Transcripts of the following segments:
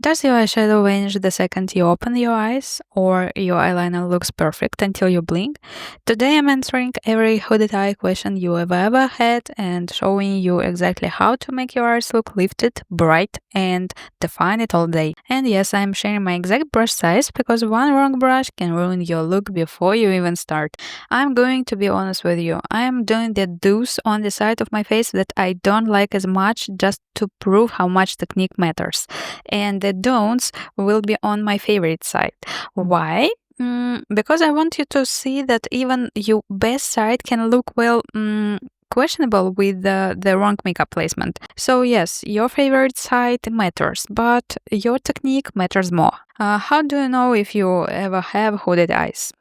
Does your eyeshadow vanish the second you open your eyes, or your eyeliner looks perfect until you blink? Today I'm answering every hooded eye question you have ever had and showing you exactly how to make your eyes look lifted, bright, and defined all day. And yes, I'm sharing my exact brush size because one wrong brush can ruin your look before you even start. I'm going to be honest with you. I am doing the do's on the side of my face that I don't like as much just to prove how much technique matters. And the don'ts will be on my favorite side. Why? Because I want you to see that even your best side can look questionable with the wrong makeup placement. So yes, your favorite side matters, but your technique matters more. How do you know if you ever have hooded eyes?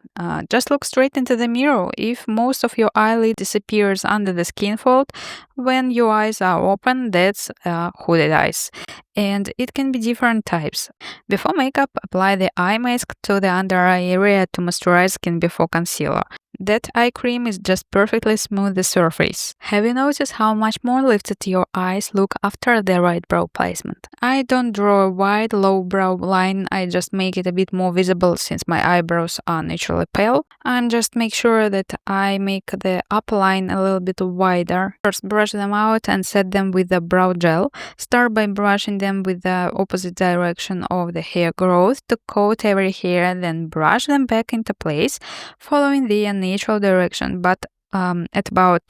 Just look straight into the mirror. If most of your eyelid disappears under the skin fold, when your eyes are open, that's hooded eyes. And it can be different types. Before makeup, apply the eye mask to the under eye area to moisturize skin before concealer. That eye cream is just perfectly smooth the surface. Have you noticed how much more lifted your eyes look after the right brow placement? I don't draw a wide, low brow line, I just make it a bit more visible since my eyebrows are naturally pale. I just make sure that I make the upper line a little bit wider. First brush them out and set them with the brow gel. Start by brushing them with the opposite direction of the hair growth to coat every hair, then brush them back into place, following the natural direction, but at about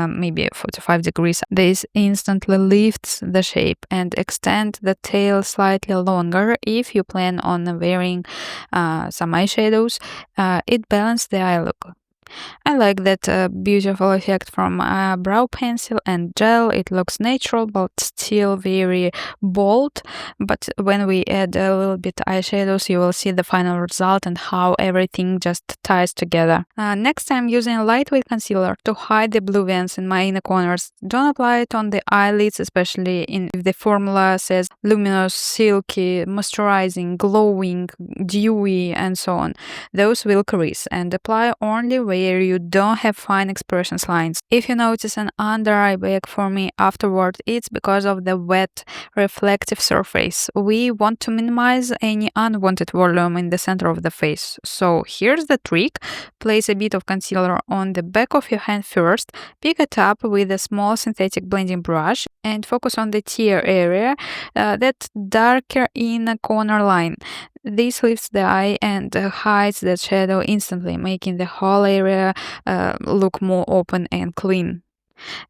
maybe 45 degrees. This instantly lifts the shape and extend the tail slightly longer if you plan on wearing some eyeshadows. It balances the eye look. I like that beautiful effect from brow pencil and gel. It looks natural but still very bold. But when we add a little bit eyeshadows, you will see the final result and how everything just ties together. Next, I'm using a lightweight concealer to hide the blue veins in my inner corners. Don't apply it on the eyelids, especially if the formula says luminous, silky, moisturizing, glowing, dewy, and so on. Those will crease, and apply only where you don't have fine expressions lines. If you notice an under eye bag for me afterward, it's because of the wet, reflective surface. We want to minimize any unwanted volume in the center of the face. So here's the trick. Place a bit of concealer on the back of your hand first, pick it up with a small synthetic blending brush and focus on the tear area, that darker inner corner line. This lifts the eye and hides the shadow instantly, making the whole area look more open and clean.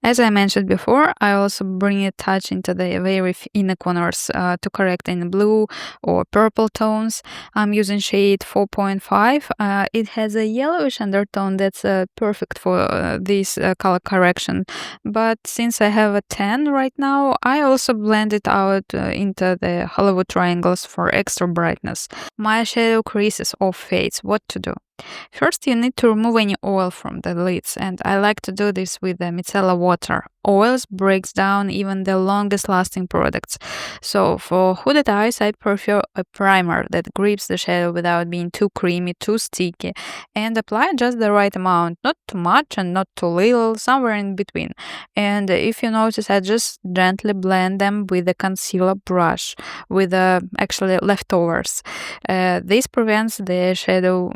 As I mentioned before, I also bring a touch into the very inner corners to correct any blue or purple tones. I'm using shade 4.5. It has a yellowish undertone that's perfect for this color correction. But since I have a 10 right now, I also blend it out into the Hollywood triangles for extra brightness. My shadow creases or fades. What to do? First, you need to remove any oil from the lids, and I like to do this with the micellar water. Oils breaks down even the longest lasting products. So for hooded eyes, I prefer a primer that grips the shadow without being too creamy, too sticky, and apply just the right amount, not too much and not too little, somewhere in between. And if you notice, I just gently blend them with a concealer brush with actually leftovers. This prevents the shadow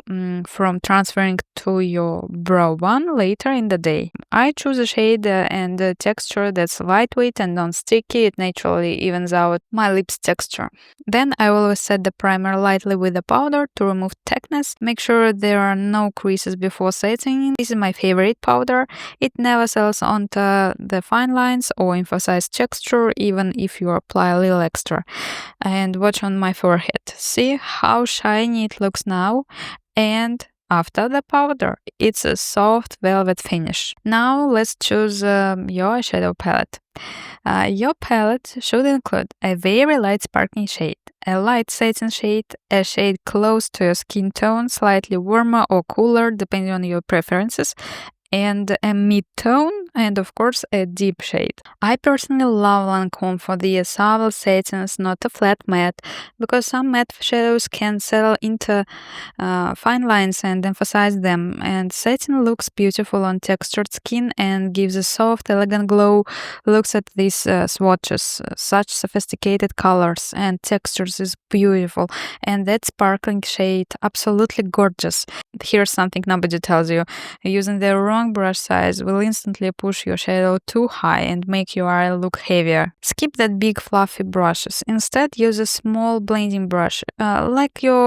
from transferring to your brow bone later in the day. I choose a shade and a texture that's lightweight and non-sticky. It naturally evens out my lips texture. Then I always set the primer lightly with the powder to remove thickness. Make sure there are no creases before setting. This is my favorite powder. It never settles onto the fine lines or emphasize texture even if you apply a little extra. And watch on my forehead. See how shiny it looks now? And after the powder, it's a soft velvet finish. Now let's choose your eyeshadow palette. Your palette should include a very light sparkling shade, a light satin shade, a shade close to your skin tone, slightly warmer or cooler depending on your preferences, and a mid-tone, and of course a deep shade. I personally love Lancome for the subtle satins, not a flat matte, because some matte shadows can settle into fine lines and emphasize them, and satin looks beautiful on textured skin and gives a soft, elegant glow. Looks at these swatches, such sophisticated colors and textures is beautiful, and that sparkling shade, absolutely gorgeous. Here's something nobody tells you. Using the wrong brush size will instantly push your shadow too high and make your eye look heavier. Skip that big fluffy brushes. Instead, use a small blending brush, like your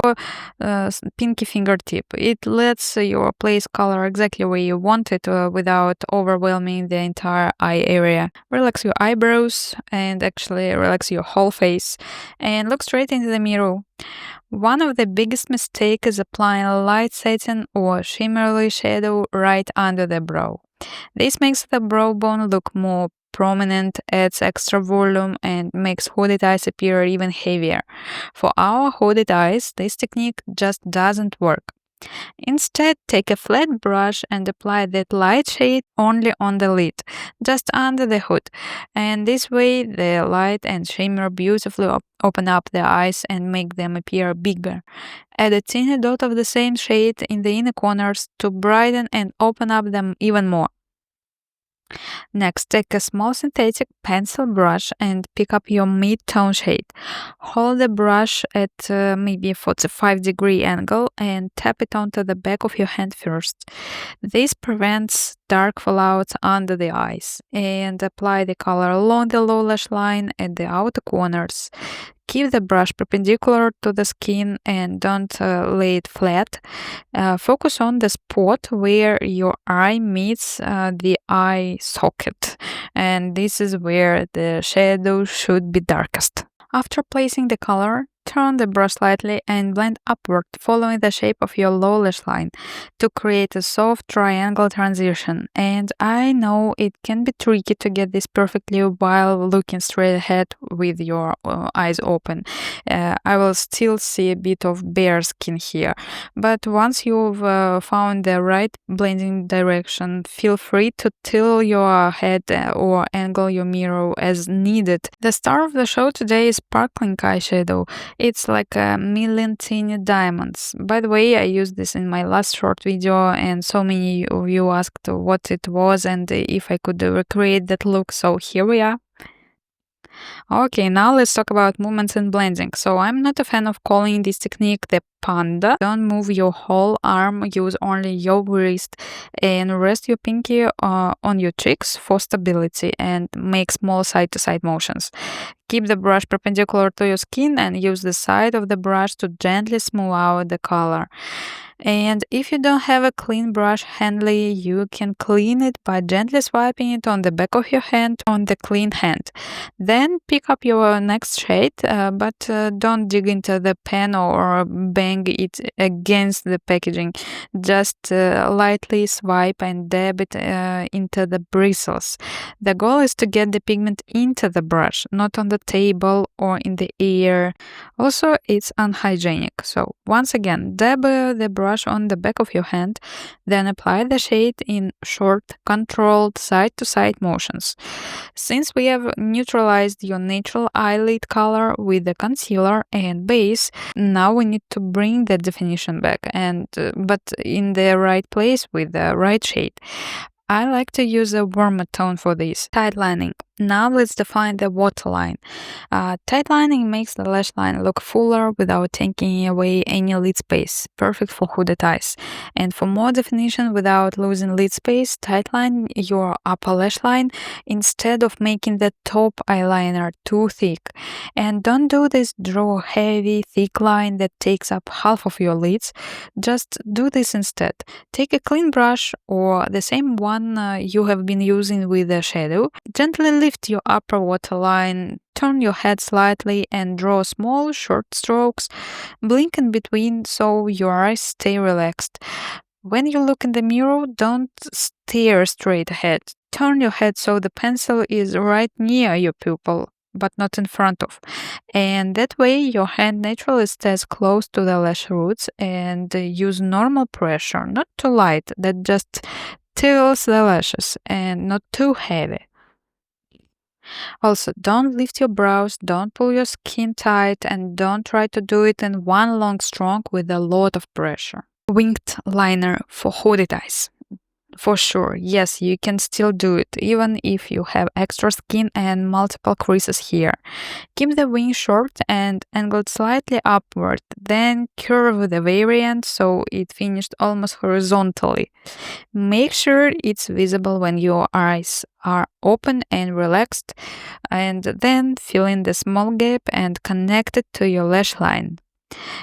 pinky fingertip. It lets you place color exactly where you want it without overwhelming the entire eye area. Relax your eyebrows and actually relax your whole face and look straight into the mirror. One of the biggest mistakes is applying a light satin or shimmery shadow right under the brow. This makes the brow bone look more prominent, adds extra volume, and makes hooded eyes appear even heavier. For our hooded eyes, this technique just doesn't work. Instead, take a flat brush and apply that light shade only on the lid, just under the hood. And this way, the light and shimmer beautifully open up the eyes and make them appear bigger. Add a tiny dot of the same shade in the inner corners to brighten and open up them even more. Next, take a small synthetic pencil brush and pick up your mid-tone shade. Hold the brush at maybe 45-degree angle and tap it onto the back of your hand first. This prevents dark fallouts under the eyes. And apply the color along the low lash line at the outer corners. Keep the brush perpendicular to the skin and don't lay it flat. Focus on the spot where your eye meets the eye socket, and this is where the shadow should be darkest. After placing the color, turn the brush slightly and blend upward following the shape of your low lash line to create a soft triangle transition. And I know it can be tricky to get this perfectly while looking straight ahead with your eyes open. I will still see a bit of bare skin here, but once you've found the right blending direction, feel free to tilt your head or angle your mirror as needed. The star of the show today is sparkling eyeshadow. It's like a million teeny diamonds. By the way, I used this in my last short video and so many of you asked what it was and if I could recreate that look, so here we are. Okay, now let's talk about movements and blending. So I'm not a fan of calling this technique the panda. Don't move your whole arm, use only your wrist and rest your pinky on your cheeks for stability and make small side-to-side motions. Keep the brush perpendicular to your skin and use the side of the brush to gently smooth out the color. And if you don't have a clean brush handy, you can clean it by gently swiping it on the back of your hand on the clean hand. Then pick up your next shade, but don't dig into the pen or bang it against the packaging. Just lightly swipe and dab it into the bristles. The goal is to get the pigment into the brush, not on the table or in the air. Also, it's unhygienic. So once again, dab the brush on the back of your hand, then apply the shade in short, controlled side-to-side motions. Since we have neutralized your natural eyelid color with the concealer and base, now we need to bring the definition back, but in the right place with the right shade. I like to use a warmer tone for this. Tight lining. Now let's define the waterline. Tight lining makes the lash line look fuller without taking away any lid space. Perfect for hooded eyes. And for more definition without losing lid space, tightline your upper lash line instead of making the top eyeliner too thick. And don't do this draw heavy, thick line that takes up half of your lids. Just do this instead. Take a clean brush or the same one you have been using with the shadow. Gently lift your upper waterline, turn your head slightly and draw small, short strokes. Blink in between so your eyes stay relaxed. When you look in the mirror, don't stare straight ahead. Turn your head so the pencil is right near your pupil, but not in front of. And that way your hand naturally stays close to the lash roots, and use normal pressure, not too light, that just stills the lashes and not too heavy. Also, don't lift your brows, don't pull your skin tight, and don't try to do it in one long stroke with a lot of pressure. Winged liner for hooded eyes. For sure, yes, you can still do it, even if you have extra skin and multiple creases here. Keep the wing short and angled slightly upward, then curve the variant so it finished almost horizontally. Make sure it's visible when your eyes are open and relaxed, and then fill in the small gap and connect it to your lash line.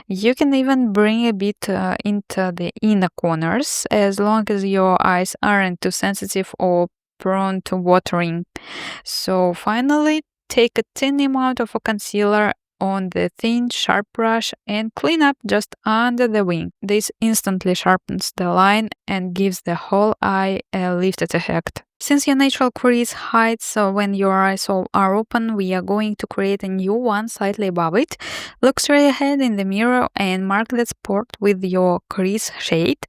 You can even bring a bit into the inner corners as long as your eyes aren't too sensitive or prone to watering. So finally, take a tiny amount of a concealer on the thin, sharp brush and clean up just under the wing. This instantly sharpens the line and gives the whole eye a lifted effect. Since your natural crease hides when your eyes are open, we are going to create a new one slightly above it. Look straight ahead in the mirror and mark that spot with your crease shade.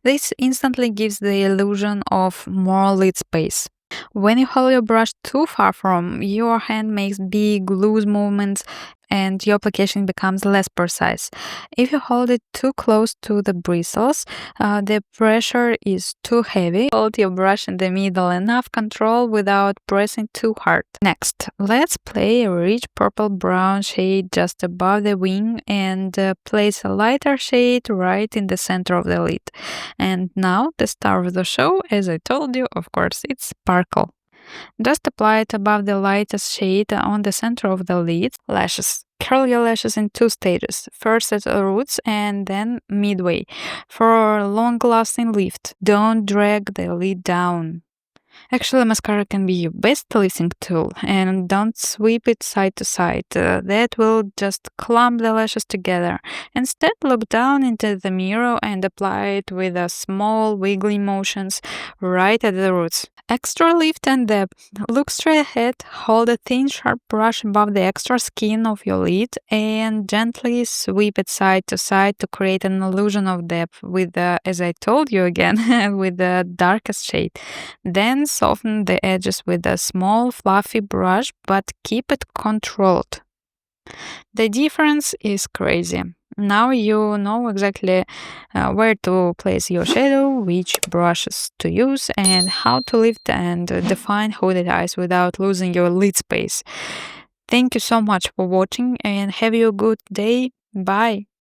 This instantly gives the illusion of more lid space. When you hold your brush too far from your hand makes big loose movements and your application becomes less precise. If you hold it too close to the bristles, the pressure is too heavy. Hold your brush in the middle, enough control without pressing too hard. Next, let's play a rich purple brown shade just above the wing and place a lighter shade right in the center of the lid. And now the star of the show, as I told you, of course, it's sparkle. Just apply it above the lightest shade on the center of the lid. Lashes. Curl your lashes in two stages, first at the roots and then midway, for a long-lasting lift. Don't drag the lid down. Actually, mascara can be your best lifting tool, and don't sweep it side to side. That will just clump the lashes together. Instead, look down into the mirror and apply it with a small wiggly motions right at the roots. Extra lift and depth. Look straight ahead, hold a thin sharp brush above the extra skin of your lid and gently sweep it side to side to create an illusion of depth with as I told you again, with the darkest shade. Then soften the edges with a small fluffy brush, but keep it controlled. The difference is crazy. Now you know exactly where to place your shadow, which brushes to use, and how to lift and define hooded eyes without losing your lid space. Thank you so much for watching and have you a good day. Bye.